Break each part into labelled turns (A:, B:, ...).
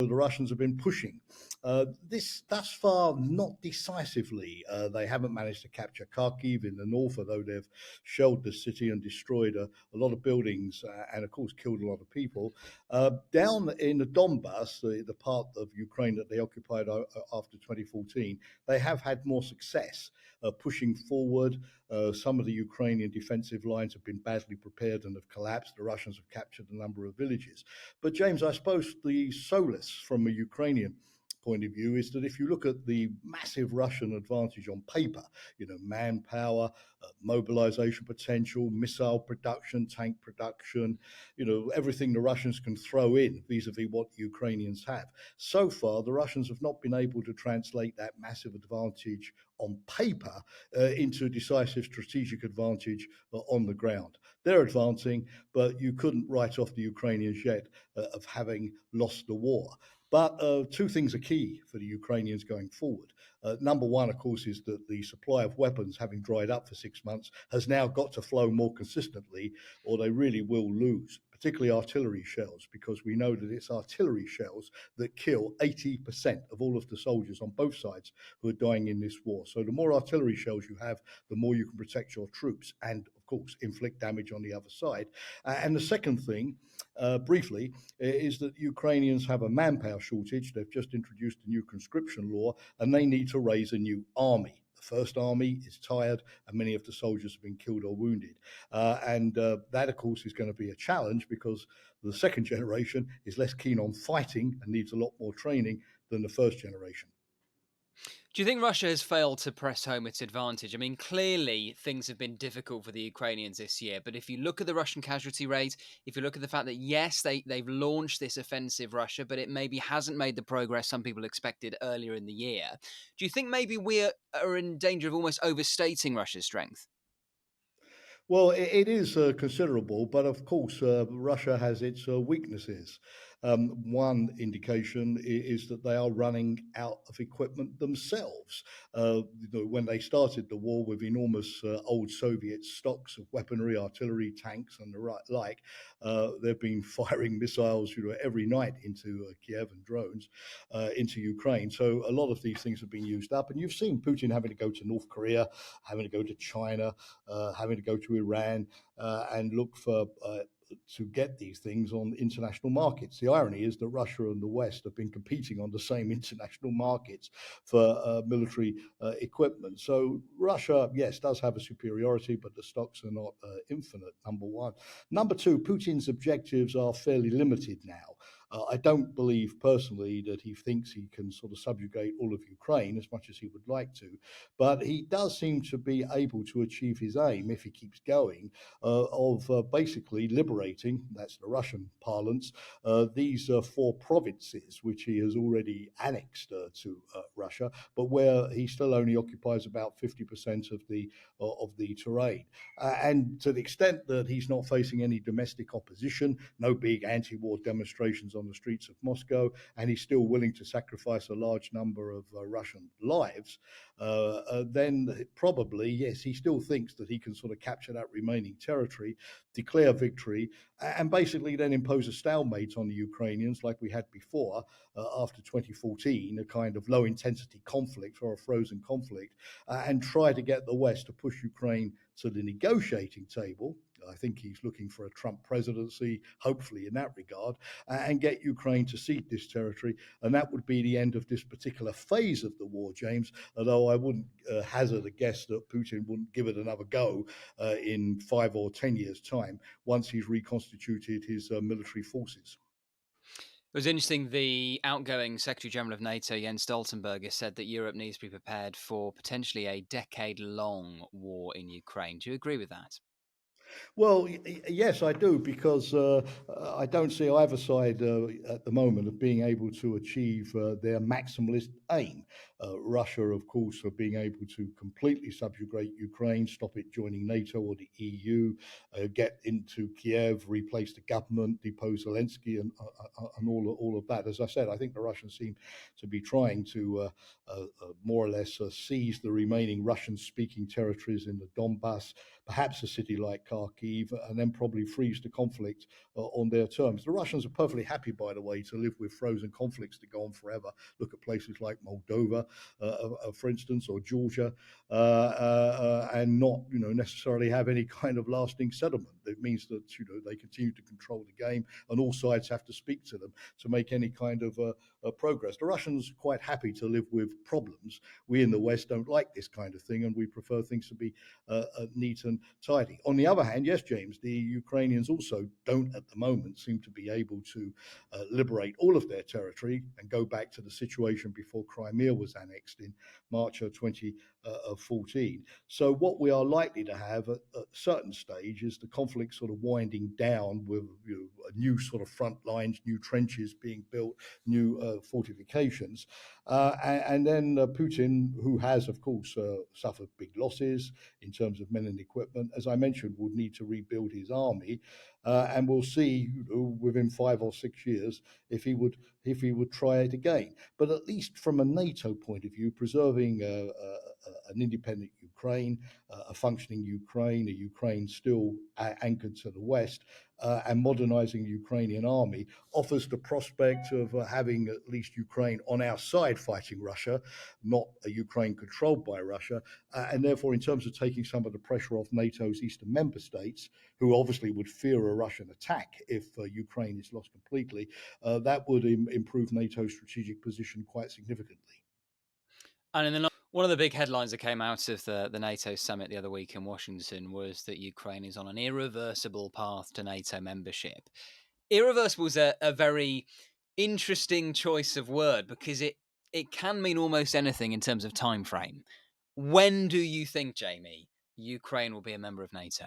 A: the Russians have been pushing. This thus far not decisively. They haven't managed to capture Kharkiv in the north, although they've shelled the city and destroyed a lot of buildings and, of course, killed a lot of people. Down in the Donbass, the part of Ukraine that they occupied after 2014, they have had more success pushing forward. Some of the Ukrainian defensive lines have been badly prepared and have collapsed. The Russians have captured a number of villages. But James, I suppose the solace from a Ukrainian point of view is that if you look at the massive Russian advantage on paper, manpower, mobilization potential, missile production, tank production, everything the Russians can throw in vis-a-vis what the Ukrainians have. So far, the Russians have not been able to translate that massive advantage on paper into a decisive strategic advantage on the ground. They're advancing, but you couldn't write off the Ukrainians yet of having lost the war. But two things are key for the Ukrainians going forward. Number one, of course, is that the supply of weapons, having dried up for 6 months, has now got to flow more consistently, or they really will lose, particularly artillery shells, because we know that it's artillery shells that kill 80% of all of the soldiers on both sides who are dying in this war. So the more artillery shells you have, the more you can protect your troops and, of course, inflict damage on the other side. And the second thing, briefly, is that Ukrainians have a manpower shortage. They've just introduced a new conscription law, and they need to raise a new army. The First Army is tired, and many of the soldiers have been killed or wounded. And that, of course, is going to be a challenge because the second generation is less keen on fighting and needs a lot more training than the first generation.
B: Do you think Russia has failed to press home its advantage? I mean, clearly things have been difficult for the Ukrainians this year, but if you look at the Russian casualty rate, if you look at the fact that, yes, they've launched this offensive, Russia, but it maybe hasn't made the progress some people expected earlier in the year, do you think maybe we are in danger of almost overstating Russia's strength?
A: Well, it is considerable, but of course, Russia has its weaknesses. One indication is that they are running out of equipment themselves. When they started the war with enormous old Soviet stocks of weaponry, artillery, tanks, and the like, they've been firing missiles, every night into Kiev and drones into Ukraine. So a lot of these things have been used up, and you've seen Putin having to go to North Korea, having to go to China, having to go to Iran and look for to get these things on international markets. The irony is that Russia and the West have been competing on the same international markets for military equipment. So Russia, yes, does have a superiority, but the stocks are not infinite, number one. Number two, Putin's objectives are fairly limited now. I don't believe personally that he thinks he can sort of subjugate all of Ukraine as much as he would like to, but he does seem to be able to achieve his aim, if he keeps going, of basically liberating, that's the Russian parlance, these four provinces, which he has already annexed to Russia, but where he still only occupies about 50% of the terrain. And to the extent that he's not facing any domestic opposition, no big anti-war demonstrations on the streets of Moscow, and he's still willing to sacrifice a large number of Russian lives, then probably, yes, he still thinks that he can sort of capture that remaining territory, declare victory, and basically then impose a stalemate on the Ukrainians like we had before after 2014, a kind of low-intensity conflict or a frozen conflict, and try to get the West to push Ukraine to the negotiating table. I think he's looking for a Trump presidency, hopefully in that regard, and get Ukraine to cede this territory. And that would be the end of this particular phase of the war, James, although I wouldn't hazard a guess that Putin wouldn't give it another go in 5 or 10 years' time once he's reconstituted his military forces.
B: It was interesting, the outgoing Secretary General of NATO, Jens Stoltenberg, has said that Europe needs to be prepared for potentially a decade-long war in Ukraine. Do you agree with that?
A: Well, yes, I do, because I don't see either side at the moment of being able to achieve their maximalist aim. Russia, of course, of being able to completely subjugate Ukraine, stop it joining NATO or the EU, get into Kiev, replace the government, depose Zelensky, and all of that. As I said, I think the Russians seem to be trying to more or less seize the remaining Russian-speaking territories in the Donbass, perhaps a city like Kharkiv Kharkiv and then probably freeze the conflict on their terms. The Russians are perfectly happy, by the way, to live with frozen conflicts to go on forever. Look at places like Moldova, for instance, or Georgia, and not, necessarily have any kind of lasting settlement. It means that, they continue to control the game, and all sides have to speak to them to make any kind of progress. The Russians are quite happy to live with problems. We in the West don't like this kind of thing, and we prefer things to be neat and tidy. On the other hand, yes, James, the Ukrainians also don't at the moment seem to be able to liberate all of their territory and go back to the situation before Crimea was annexed in March of 2014. So what we are likely to have at a certain stage is the conflict sort of winding down with a new sort of front lines, new trenches being built, new fortifications. And then Putin, who has, of course, suffered big losses in terms of men and equipment, as I mentioned, would need to rebuild his army. And we'll see within 5 or 6 years if he would try it again. But at least from a NATO point of view, preserving an independent Ukraine, a functioning Ukraine, a Ukraine still anchored to the West, and modernizing the Ukrainian army offers the prospect of having at least Ukraine on our side fighting Russia, not a Ukraine controlled by Russia. And therefore, in terms of taking some of the pressure off NATO's eastern member states, who obviously would fear a Russian attack if Ukraine is lost completely, that would improve NATO's strategic position quite significantly.
B: And one of the big headlines that came out of the NATO summit the other week in Washington was that Ukraine is on an irreversible path to NATO membership. Irreversible is a very interesting choice of word because it can mean almost anything in terms of time frame. When do you think, Jamie, Ukraine will be a member of NATO?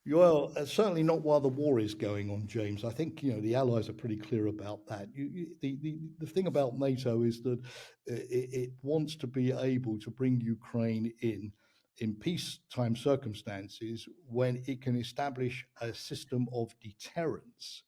A: Well, certainly not while the war is going on, James. I think the Allies are pretty clear about that. The thing about NATO is that it wants to be able to bring Ukraine in peacetime circumstances when it can establish a system of deterrence,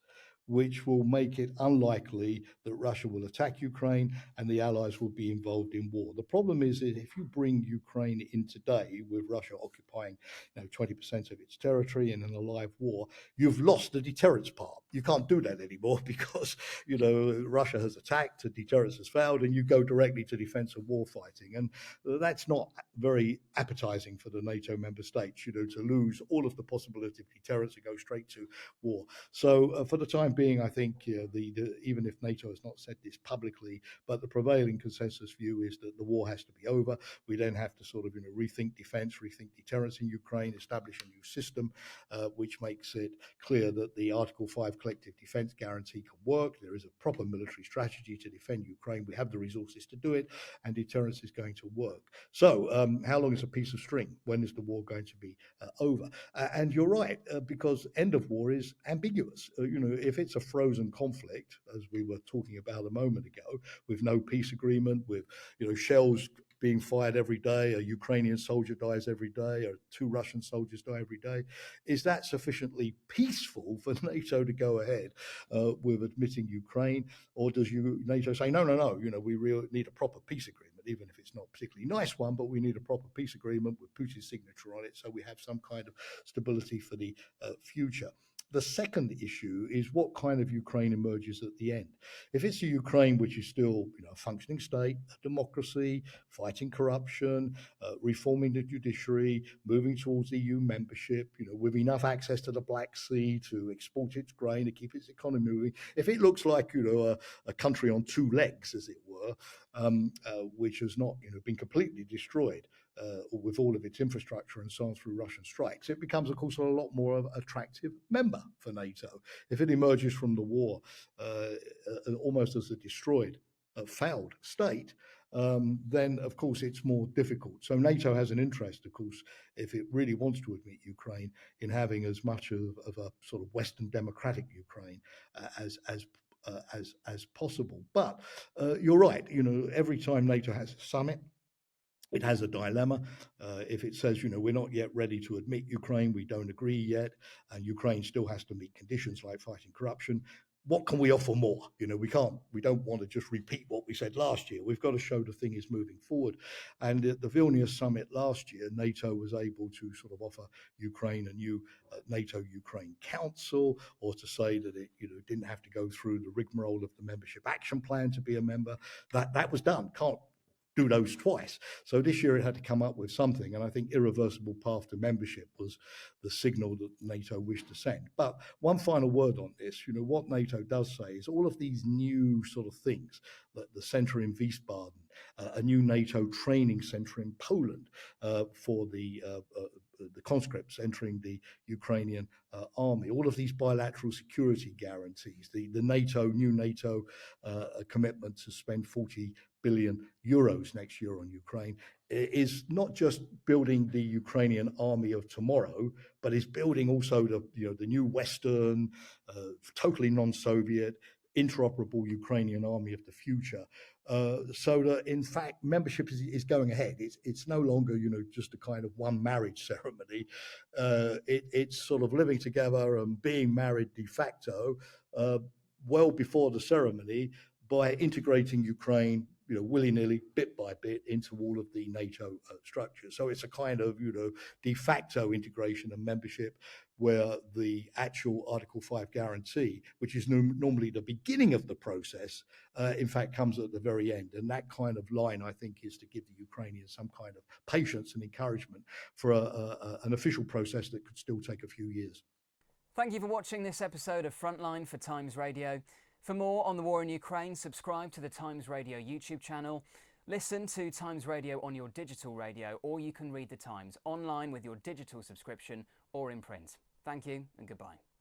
A: which will make it unlikely that Russia will attack Ukraine and the Allies will be involved in war. The problem is that if you bring Ukraine in today with Russia occupying 20% of its territory and in a live war, you've lost the deterrence part. You can't do that anymore because Russia has attacked, the deterrence has failed, and you go directly to defensive war fighting. And that's not very appetizing for the NATO member states, to lose all of the possibility of deterrence and go straight to war. So for the time being, I think even if NATO has not said this publicly, but the prevailing consensus view is that the war has to be over. We then have to sort of rethink defense, rethink deterrence in Ukraine, establish a new system, which makes it clear that the Article 5 collective defense guarantee can work. There is a proper military strategy to defend Ukraine. We have the resources to do it, and deterrence is going to work. So how long is a piece of string? When is the war going to be over? And you're right, because end of war is ambiguous. If it's a frozen conflict, as we were talking about a moment ago, with no peace agreement, with shells being fired every day, a Ukrainian soldier dies every day, or 2 Russian soldiers die every day, is that sufficiently peaceful for NATO to go ahead with admitting Ukraine? Or does NATO say, no, we really need a proper peace agreement, even if it's not a particularly nice one, but we need a proper peace agreement with Putin's signature on it so we have some kind of stability for the future? The second issue is what kind of Ukraine emerges at the end. If it's a Ukraine which is still a functioning state, a democracy, fighting corruption, reforming the judiciary, moving towards EU membership, with enough access to the Black Sea to export its grain, to keep its economy moving, if it looks like a country on 2 legs, as it were, which has not been completely destroyed, with all of its infrastructure and so on through Russian strikes, it becomes, of course, a lot more attractive member for NATO. If it emerges from the war almost as a destroyed, failed state, then, of course, it's more difficult. So NATO has an interest, of course, if it really wants to admit Ukraine, in having as much of a sort of Western democratic Ukraine as possible. But you're right, every time NATO has a summit, it has a dilemma. If it says, we're not yet ready to admit Ukraine, we don't agree yet, and Ukraine still has to meet conditions like fighting corruption, what can we offer more? We don't want to just repeat what we said last year. We've got to show the thing is moving forward. And at the Vilnius summit last year, NATO was able to sort of offer Ukraine a new NATO-Ukraine Council, or to say that it didn't have to go through the rigmarole of the membership action plan to be a member. That was done. Can't do those twice. So this year it had to come up with something, and I think irreversible path to membership was the signal that NATO wished to send. But one final word on this, what NATO does say is all of these new sort of things, like the centre in Wiesbaden, a new NATO training centre in Poland for the conscripts entering the Ukrainian army, all of these bilateral security guarantees, the new NATO commitment to spend 40 billion euros next year on Ukraine, is not just building the Ukrainian army of tomorrow, but is building also the new Western, totally non-Soviet, interoperable Ukrainian army of the future. So that in fact membership is going ahead. It's no longer just a kind of one marriage ceremony. It's sort of living together and being married de facto well before the ceremony, by integrating Ukraine willy-nilly, bit by bit, into all of the NATO structures. So it's a kind of de facto integration and membership, where the actual Article 5 guarantee, which is normally the beginning of the process, in fact comes at the very end. And that kind of line, I think, is to give the Ukrainians some kind of patience and encouragement for an official process that could still take a few years.
B: Thank you for watching this episode of Frontline for Times Radio. For more on the war in Ukraine, subscribe to the Times Radio YouTube channel, listen to Times Radio on your digital radio, or you can read the Times online with your digital subscription or in print. Thank you and goodbye.